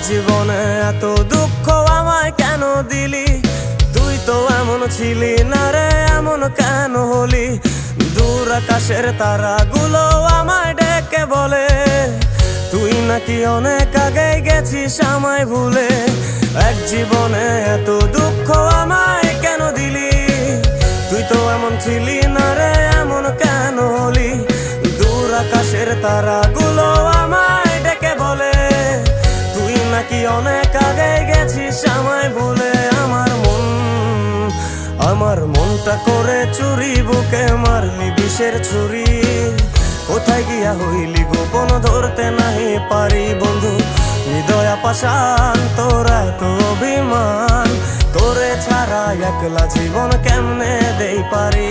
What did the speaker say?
জীবনে এত দুঃখ আমায় কেন দিলি? তুই তো এমন ছিলি না রে, এমন কেন হলি? দূর আকাশের তারাগুলো আমায় ডেকে বলে তুই নাকি অনেক আগে গেছিস আমায় ভুলে। এক জীবনে এত দুঃখ আমায় কেন দিলি? তুই তো এমন ছিলি না রে, এমন কেন হলি? দূর আকাশের তারাগুলো আমায় ডেকে বলে তুই নাকি অনেক আগে গেছিস আমায় ভুলে। আমার মনটা করে চুরি, বুকে মারলি বিষের ছুরি। কোথায় গিয়া হইলি গোপন ধরতে নাহি পারি বন্ধু। হৃদয় পাষাণ তোর এত অভিমান, তোরে ছাড়া একলা জীবন কেমনে দেই পারি?